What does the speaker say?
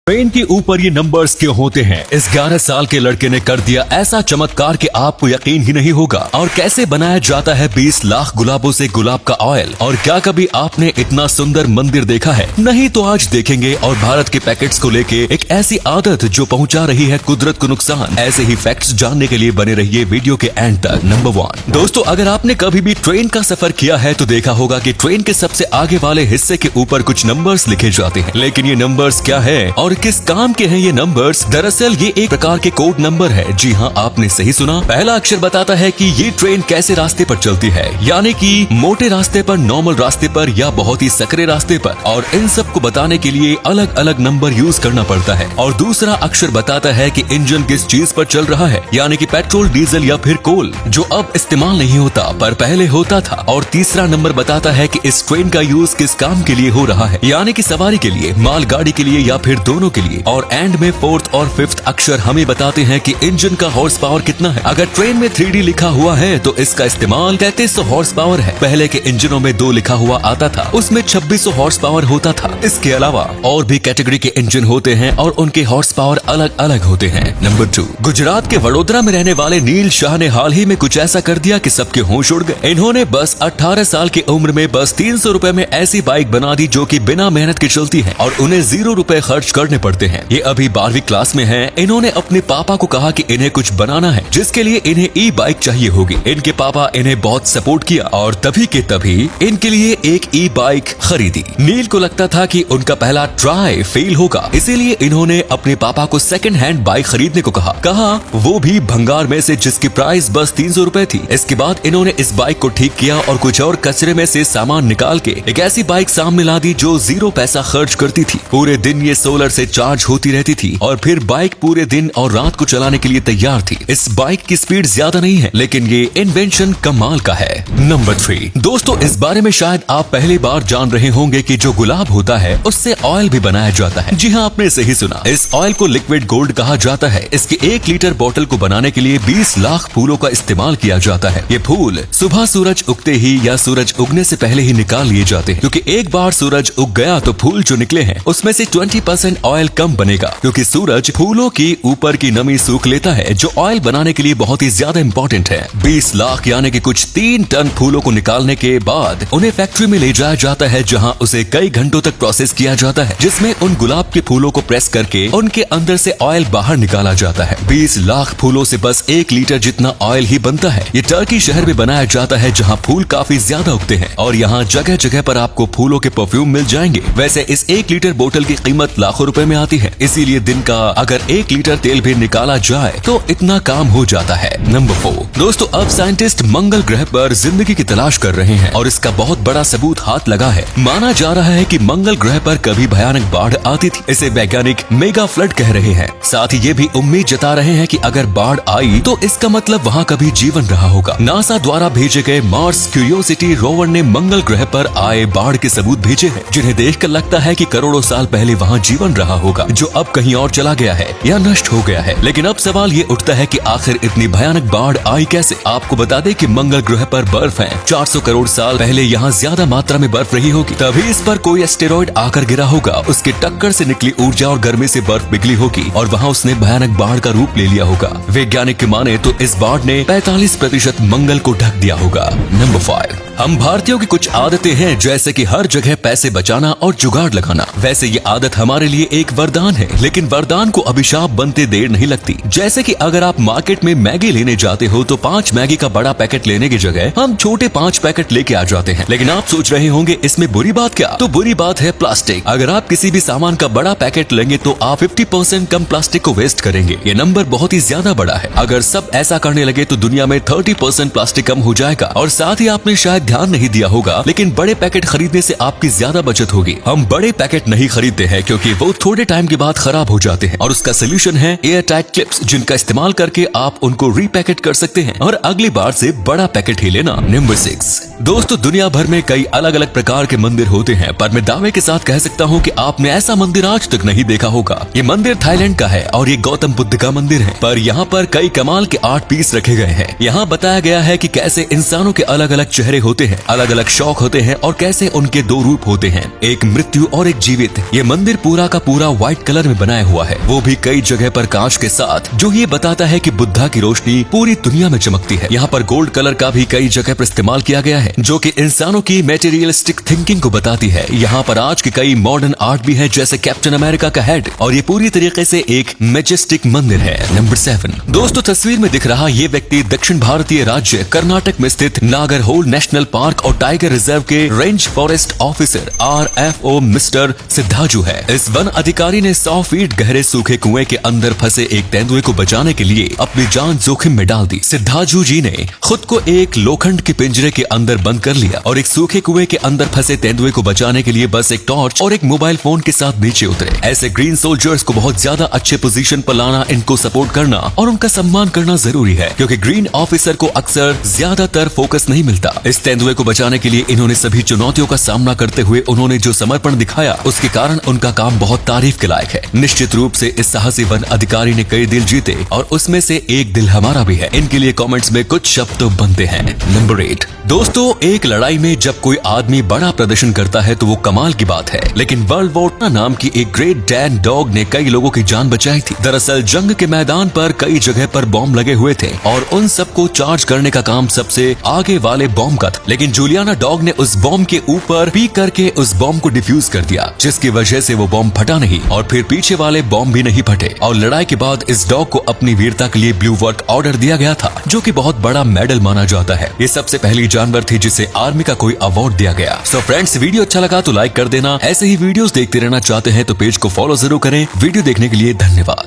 Train के ऊपर ये नंबर्स क्यों होते हैं? इस 11 साल के लड़के ने कर दिया ऐसा चमत्कार कि आपको यकीन ही नहीं होगा। और कैसे बनाया जाता है 20 लाख गुलाबों से गुलाब का ऑयल? और क्या कभी आपने इतना सुंदर मंदिर देखा है? नहीं तो आज देखेंगे। और भारत के पैकेट्स को लेके एक ऐसी आदत जो पहुंचा रही है कुदरत को नुकसान। ऐसे ही फैक्ट्स जानने के लिए बने रहिए वीडियो के एंड तक। नंबर 1 दोस्तों, अगर आपने कभी भी ट्रेन का सफर किया है तो देखा होगा कि ट्रेन के सबसे आगे वाले हिस्से के ऊपर कुछ नंबर्स लिखे जाते हैं। लेकिन ये नंबर्स क्या है और किस काम के हैं ये नंबर्स? दरअसल ये एक प्रकार के कोड नंबर है। जी हाँ, आपने सही सुना। पहला अक्षर बताता है कि ये ट्रेन कैसे रास्ते पर चलती है, यानी कि मोटे रास्ते पर, नॉर्मल रास्ते पर या बहुत ही सकरे रास्ते पर। और इन सब को बताने के लिए अलग अलग नंबर यूज करना पड़ता है। और दूसरा अक्षर बताता है कि इंजन किस चीज पर चल रहा है, यानी कि पेट्रोल, डीजल या फिर कोल, जो अब इस्तेमाल नहीं होता पर पहले होता था। और तीसरा नंबर बताता है कि इस ट्रेन का यूज किस काम के लिए हो रहा है, यानी कि सवारी के लिए, मालगाड़ी के लिए या फिर दोनों के लिए। और एंड में फोर्थ और फिफ्थ अक्षर हमें बताते हैं कि इंजन का हॉर्स पावर कितना है। अगर ट्रेन में 3D लिखा हुआ है तो इसका इस्तेमाल 3300 हॉर्स पावर है। पहले के इंजनों में 2 लिखा हुआ आता था, उसमें 2600 हॉर्स पावर होता था। इसके अलावा और भी कैटेगरी के इंजन होते हैं और उनके हॉर्स पावर अलग अलग होते हैं। नंबर 2, गुजरात के वडोदरा में रहने वाले नील शाह ने हाल ही में कुछ ऐसा कर दिया कि सबके होश उड़ गए। इन्होंने बस 18 साल की उम्र में बस 300 रुपए में ऐसी बाइक बना दी जो कि बिना मेहनत के चलती है और उन्हें 0 रुपए खर्च करने पड़ते हैं। ये अभी 12वीं क्लास में हैं। इन्होंने अपने पापा को कहा कि इन्हें कुछ बनाना है, जिसके लिए इन्हें ई बाइक चाहिए होगी। इनके पापा इन्हें बहुत सपोर्ट किया और तभी के तभी इनके लिए एक ई बाइक खरीदी। नील को लगता था कि उनका पहला ट्राई फेल होगा, इसीलिए इन्होंने अपने पापा को सेकंड हैंड बाइक खरीदने को कहा, वो भी भंगार में से, जिसकी प्राइस बस 300 रुपए थी। इसके बाद इन्होंने इस बाइक को ठीक किया और कुछ और कचरे में से सामान निकाल के एक ऐसी बाइक सामने ला दी जो 0 पैसा खर्च करती थी। पूरे दिन ये सोलर से चार्ज होती रहती थी और फिर बाइक पूरे दिन और रात को चलाने के लिए तैयार थी। इस बाइक की स्पीड ज्यादा नहीं है, लेकिन ये इन्वेंशन कमाल का है। नंबर 3 दोस्तों, इस बारे में शायद आप पहली बार जान रहे होंगे कि जो गुलाब होता है उससे ऑयल भी बनाया जाता है। जी हाँ, आपने सही सुना। इस ऑयल को लिक्विड गोल्ड कहा जाता है। इसके 1 लीटर बोतल को बनाने के लिए 20 लाख फूलों का इस्तेमाल किया जाता है। ये फूल सुबह सूरज उगते ही या सूरज उगने से पहले ही निकाल लिए जाते हैं, क्योंकि एक बार सूरज उग गया तो फूल जो निकले हैं उसमें से 20% ऑयल कम बनेगा, क्योंकि सूरज फूलों की ऊपर की नमी सूख लेता है, जो ऑयल बनाने के लिए बहुत ही ज्यादा इम्पोर्टेंट है। 20 लाख यानी कि कुछ 3 टन फूलों को निकालने के बाद उन्हें फैक्ट्री में ले जाया जाता है, जहाँ उसे कई घंटों तक प्रोसेस किया जाता है, जिसमें उन गुलाब के फूलों को प्रेस करके उनके अंदर से ऑयल बाहर निकाला जाता है। 20 लाख फूलों से बस 1 लीटर जितना ऑयल ही बनता है। ये टर्की शहर में बनाया जाता है, जहाँ फूल काफी ज्यादा उगते हैं और यहाँ जगह जगह पर आपको फूलों के परफ्यूम मिल जाएंगे। वैसे इस 1 लीटर बोतल की कीमत लाखों रुपए में आती है, इसीलिए दिन का अगर 1 लीटर तेल भी निकाला जाए तो इतना काम हो जाता है। नंबर 4 दोस्तों, अब साइंटिस्ट मंगल ग्रह पर जिंदगी की तलाश कर रहे हैं और इसका बहुत बड़ा सबूत हाथ लगा है। माना जा रहा है कि मंगल ग्रह पर कभी भयानक बाढ़ आती थी। इसे वैज्ञानिक मेगा फ्लड कह रहे हैं। साथ ही ये भी उम्मीद जता रहे हैं कि अगर बाढ़ आई तो इसका मतलब वहाँ कभी जीवन रहा होगा। नासा द्वारा भेजे गए मार्स क्यूरियोसिटी रोवर ने मंगल ग्रह पर आए बाढ़ के सबूत भेजे हैं, जिन्हें देखकर लगता है कि करोड़ों साल पहले वहाँ जीवन रहा होगा, जो अब कहीं और चला गया है या नष्ट हो गया है। लेकिन अब सवाल ये उठता है कि आखिर इतनी भयानक बाढ़ आई कैसे? आपको बता दें कि मंगल ग्रह पर बर्फ है। 400 करोड़ साल पहले यहाँ ज्यादा मात्रा में बर्फ रही होगी, तभी इस पर कोई एस्टेरॉइड आकर गिरा होगा। उसके टक्कर से निकली ऊर्जा और गर्मी से बर्फ पिघली होगी और वहाँ उसने भयानक बाढ़ का रूप ले लिया होगा। वैज्ञानिक की माने तो इस बाढ़ ने 45% मंगल को ढक दिया होगा। नंबर 5 हम भारतीयों की कुछ आदतें हैं, जैसे कि हर जगह पैसे बचाना और जुगाड़ लगाना। वैसे ये आदत हमारे लिए एक वरदान है, लेकिन वरदान को अभिशाप बनते देर नहीं लगती। जैसे कि अगर आप मार्केट में मैगी लेने जाते हो तो 5 मैगी का बड़ा पैकेट लेने की जगह हम छोटे 5 पैकेट लेके आ जाते हैं। लेकिन आप सोच रहे होंगे इसमें बुरी बात क्या? तो बुरी बात है प्लास्टिक। अगर आप किसी भी सामान का बड़ा पैकेट लेंगे तो आप 50% कम प्लास्टिक को वेस्ट करेंगे। ये नंबर बहुत ही ज्यादा बड़ा है। अगर सब ऐसा करने लगे तो दुनिया में 30% प्लास्टिक कम हो जाएगा। और साथ ही आपने शायद ध्यान नहीं दिया होगा, लेकिन बड़े पैकेट खरीदने से आपकी ज्यादा बचत होगी। हम बड़े पैकेट नहीं खरीदते हैं क्योंकि वो थोड़े टाइम के बाद खराब हो जाते हैं, और उसका सोल्यूशन है एयर टाइट क्लिप्स, जिनका इस्तेमाल करके आप उनको रीपैकेट कर सकते हैं और अगली बार से बड़ा पैकेट ही लेना। नंबर 6 दोस्तों, दुनिया भर में कई अलग अलग प्रकार के मंदिर होते हैं, पर मैं दावे के साथ कह सकता हूँ कि आपने ऐसा मंदिर आज तक नहीं देखा होगा। ये मंदिर थाईलैंड का है और ये गौतम बुद्ध का मंदिर है, पर यहाँ पर कई कमाल के आर्ट पीस रखे गए हैं। यहाँ बताया गया है कि कैसे इंसानों के अलग अलग चेहरे होते होते हैं, अलग अलग शौक होते हैं और कैसे उनके दो रूप होते हैं, एक मृत्यु और एक जीवित। ये मंदिर पूरा का पूरा व्हाइट कलर में बनाया हुआ है, वो भी कई जगह पर कांच के साथ, जो ये बताता है कि बुद्धा की रोशनी पूरी दुनिया में चमकती है। यहाँ पर गोल्ड कलर का भी कई जगह पर इस्तेमाल किया गया है, जो कि इंसानों की मटेरियलिस्टिक थिंकिंग को बताती है। यहाँ पर आज के कई मॉडर्न आर्ट भी है, जैसे कैप्टन अमेरिका का हेड, और ये पूरी तरीके से एक मैजेस्टिक मंदिर है। नंबर 7 दोस्तों, तस्वीर में दिख रहा ये व्यक्ति दक्षिण भारतीय राज्य कर्नाटक में स्थित नागरहोल नेशनल पार्क और टाइगर रिजर्व के range forest officer RFO mister Siddhaju है। इस वन अधिकारी ने 100 फीट गहरे सूखे कुएं के अंदर फंसे एक तेंदुए को बचाने के लिए अपनी जान जोखिम में डाल दी। सिद्धाजू जी ने खुद को एक लोखंड के पिंजरे के अंदर बंद कर लिया और एक सूखे कुएं के अंदर फंसे तेंदुए को बचाने के लिए बस एक टॉर्च और एक मोबाइल फोन के साथ नीचे उतरे। ऐसे ग्रीन सोल्जर्स को बहुत ज्यादा अच्छे पोजीशन पर लाना, इनको सपोर्ट करना और उनका सम्मान करना जरूरी है, क्योंकि ग्रीन ऑफिसर को अक्सर ज्यादातर फोकस नहीं मिलता। इस तेंदुए को बचाने के लिए इन्होंने सभी चुनौतियों का सामना करते हुए उन्होंने जो समर्पण दिखाया, उसके कारण उनका काम बहुत तारीफ के लायक है। निश्चित रूप से इस साहसी वन अधिकारी ने कई दिल जीते और उसमें से एक दिल हमारा भी है। इनके लिए कमेंट्स में कुछ शब्द तो बनते हैं। नंबर 8 दोस्तों, एक लड़ाई में जब कोई आदमी बड़ा प्रदर्शन करता है तो वो कमाल की बात है, लेकिन वर्ल्ड वॉर नाम की एक ग्रेट डैन डॉग ने कई लोगों की जान बचाई थी। दरअसल जंग के मैदान पर कई जगह पर बॉम्ब लगे हुए थे और उन सबको चार्ज करने का काम सबसे आगे वाले बॉम्ब का था, लेकिन जूलियाना डॉग ने उस बॉम्ब के ऊपर पी करके उस बॉम्ब को डिफ्यूज कर दिया, जिसकी वजह से वो बॉम्ब फटा नहीं और फिर पीछे वाले बॉम्ब भी नहीं फटे। और लड़ाई के बाद इस डॉग को अपनी वीरता के लिए ब्लू वर्क ऑर्डर दिया गया था, जो कि बहुत बड़ा मेडल माना जाता है। ये सबसे पहली जानवर थी जिसे आर्मी का कोई अवार्ड दिया गया। सो फ्रेंड्स, वीडियो अच्छा लगा तो लाइक कर देना। ऐसे ही वीडियोस देखते रहना चाहते हैं तो पेज को फॉलो जरूर करें। वीडियो देखने के लिए धन्यवाद।